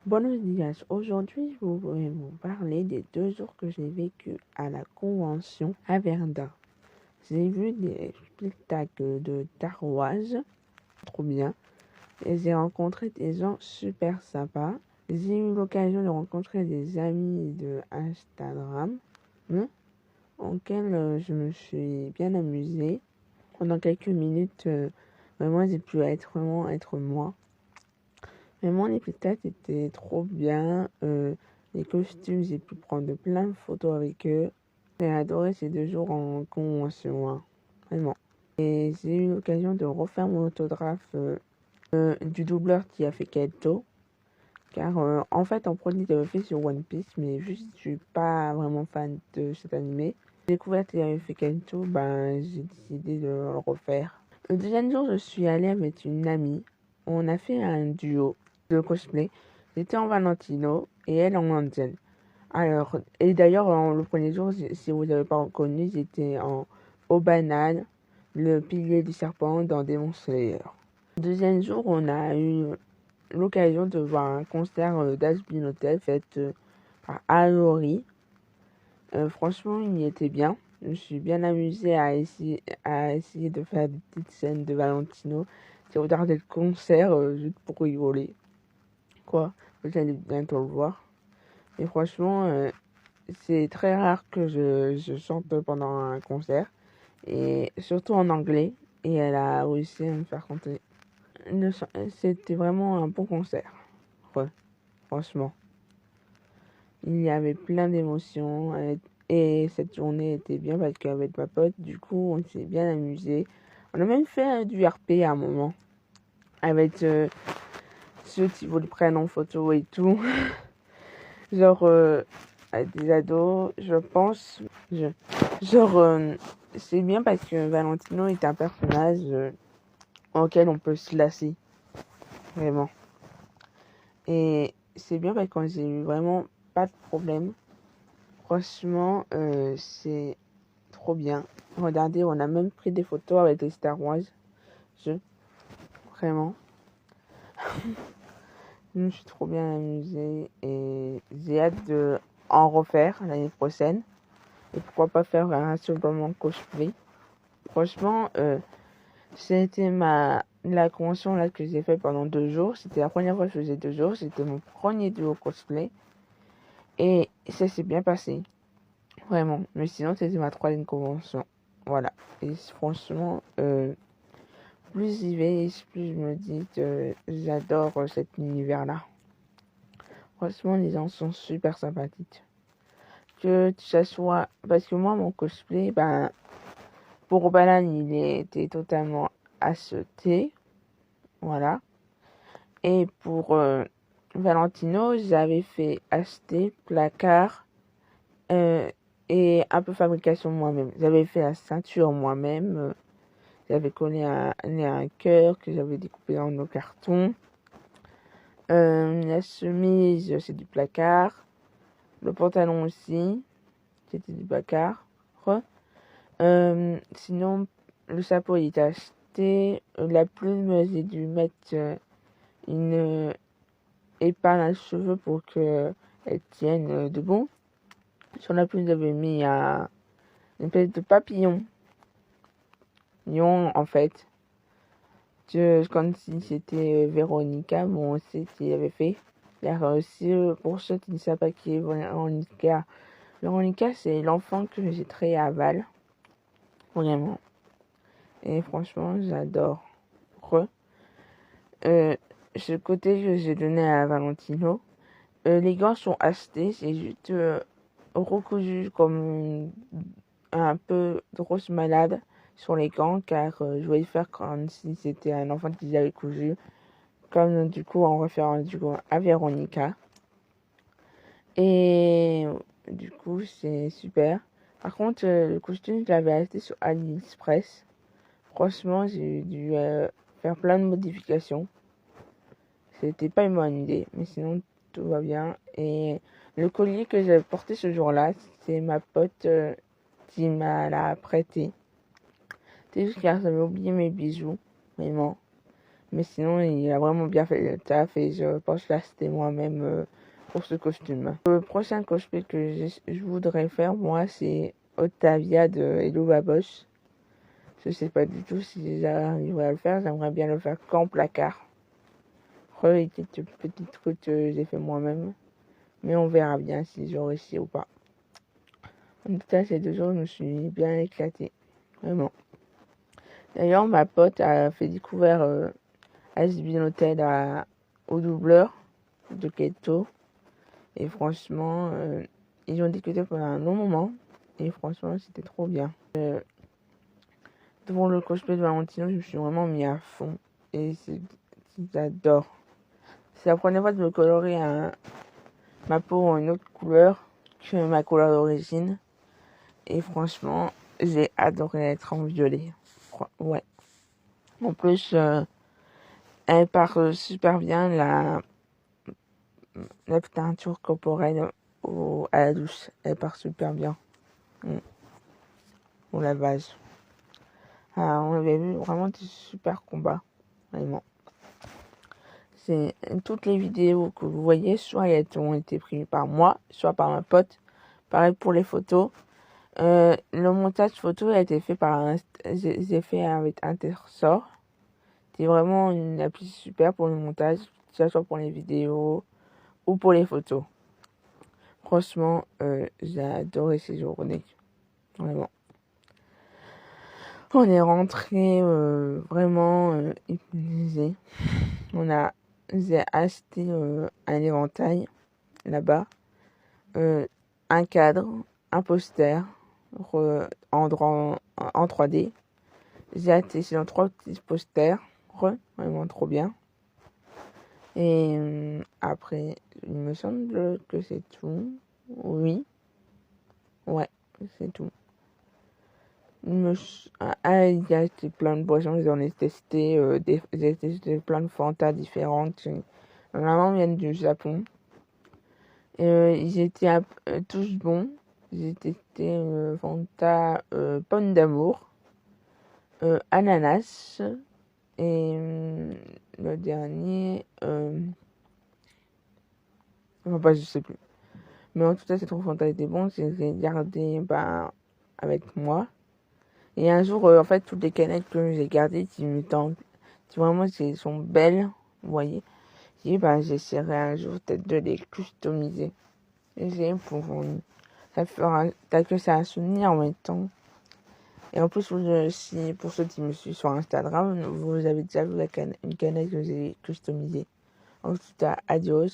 Buenos dias. Aujourd'hui, je vais vous parler des 2 jours que j'ai vécu à la convention à Verdun. J'ai vu des spectacles de tarouage, trop bien, et j'ai rencontré des gens super sympas. J'ai eu l'occasion de rencontrer des amis de Instagram, auxquels je me suis bien amusée. Pendant quelques minutes, vraiment, j'ai pu vraiment être moi. Vraiment, les spectacles étaient trop bien. Les costumes, j'ai pu prendre plein de photos avec eux. J'ai adoré ces 2 jours en convention, hein, vraiment. Et j'ai eu l'occasion de refaire mon autographe du doubleur qui a fait Kaito. Car en fait, en premier, j'avais fait sur One Piece, mais juste, je suis pas vraiment fan de cet animé. J'ai découvert qu'il avait fait Kaito, j'ai décidé de le refaire. Le deuxième jour, je suis allée avec une amie. On a fait un duo de cosplay. J'étais en Valentino et elle en Angel. Alors, et d'ailleurs, le premier jour, si vous n'avez pas reconnu, j'étais en Obanal, le pilier du serpent dans Demon Slayer. Le deuxième jour, on a eu l'occasion de voir un concert d'Asbin Hotel fait par Aori. Franchement, il était bien. Je me suis bien amusée à essayer de faire des petites scènes de Valentino. J'ai regardé le concert juste pour rigoler. Quoi, vous allez bientôt le voir. Et franchement, c'est très rare que je chante pendant un concert. Et surtout en anglais. Et elle a réussi à me faire chanter. C'était vraiment un bon concert. Ouais, franchement. Il y avait plein d'émotions. Et cette journée était bien parce qu'avec ma pote, du coup, on s'est bien amusé. On a même fait du RP à un moment. Avec ceux qui vous le prennent en photo et tout. Genre, des ados, je pense. C'est bien parce que Valentino est un personnage auquel on peut se lasser. Vraiment. Et c'est bien parce que j'ai eu vraiment pas de problème. Franchement, c'est trop bien. Regardez, on a même pris des photos avec les Star Wars. Vraiment. Je me suis trop bien amusée et j'ai hâte de en refaire l'année prochaine. Et pourquoi pas faire un supplément cosplay. Franchement, c'était la convention là que j'ai fait pendant 2 jours. C'était la première fois que je faisais 2 jours. C'était mon premier duo cosplay. Et ça s'est bien passé. Vraiment. Mais sinon, c'était ma 3e convention. Voilà. Et franchement, plus j'y vais, plus je me dis que j'adore cet univers-là. Franchement, les gens sont super sympathiques. Que ça soit... Parce que moi, mon cosplay, pour Balan, il était totalement acheté. Voilà. Et pour Valentino, j'avais fait acheter, placard et un peu fabrication moi-même. J'avais fait la ceinture moi-même. J'avais collé un cœur que j'avais découpé dans nos cartons. La chemise, c'est du placard. Le pantalon aussi, c'était du placard. Sinon, le chapeau il était acheté. La plume, j'ai dû mettre une épingle à cheveux pour qu'elle tienne debout. Sur la plume, j'avais mis une espèce de papillon. En fait. Comme si c'était Véronica, bon, c'est ce qu'il avait fait. Pour ceux qui ne savent pas qui est Véronica, Véronica, c'est l'enfant que j'ai créé à Val. Vraiment. Et franchement, j'adore. Ce côté que j'ai donné à Valentino. Les gants sont achetés, c'est juste recousu comme un peu grosse malade sur les gants, car je voulais faire comme si c'était un enfant qui avait cousu, comme du coup en référence du coup à Véronica. Et du coup, c'est super. Par contre, le costume, je l'avais acheté sur AliExpress. Franchement, j'ai dû faire plein de modifications. C'était pas une bonne idée, mais sinon tout va bien. Et le collier que j'avais porté ce jour-là, c'est ma pote qui l'a prêté. C'est juste car j'avais oublié mes bijoux, vraiment. Mais sinon, il a vraiment bien fait le taf et je pense que là, c'était moi-même pour ce costume. Le prochain cosplay que je voudrais faire, moi, c'est Octavia de Hello Baboche. Je sais pas du tout si j'arriverai à le faire. J'aimerais bien le faire qu'en placard. Petite truc que j'ai fait moi-même. Mais on verra bien si je réussis ou pas. En tout cas, ces 2 jours, je me suis bien éclaté. Vraiment. D'ailleurs, ma pote a fait découvrir Asbin Hotel au doubleur de Keto. Et franchement, ils ont discuté pendant un long moment. Et franchement, c'était trop bien. Devant le cosplay de Valentino, je me suis vraiment mis à fond. Et j'adore. C'est la première fois de me colorer ma peau en une autre couleur que ma couleur d'origine. Et franchement, j'ai adoré être en violet. Ouais. En plus, elle part super bien la teinture corporelle à la douche. Elle part super bien. Au lavage. Alors, on avait vu vraiment des super combats. Vraiment. Toutes les vidéos que vous voyez, soit elles ont été prises par moi, soit par ma pote. Pareil pour les photos. Le montage photo a été fait j'ai fait avec Intersort. C'est vraiment une appli super pour le montage, que ce soit pour les vidéos ou pour les photos. Franchement, j'ai adoré ces journées. Vraiment. On est rentré vraiment hypnotisé. J'ai acheté un éventail là-bas, un cadre, un poster en 3D. J'ai acheté dans 3 petits posters, vraiment trop bien. Et après, il me semble que c'est tout. Oui. Ouais, c'est tout. Il y a plein de boissons, j'en ai testé, j'ai testé plein de Fanta différentes. Normalement, ils viennent du Japon. Ils étaient tous bons. J'ai testé Fanta pomme d'amour, ananas, et le dernier, enfin, je sais plus. Mais en tout cas, cette Fanta était bon, j'ai gardé avec moi. Et un jour, en fait, toutes les canettes que j'ai gardées, si vraiment elles sont belles, vous voyez, j'essaierai un jour peut-être de les customiser. Ça fera que c'est un souvenir en même temps. Et en plus, pour ceux qui me suivent sur Instagram, vous avez déjà vu une canette que j'ai customisée. En tout cas, adios.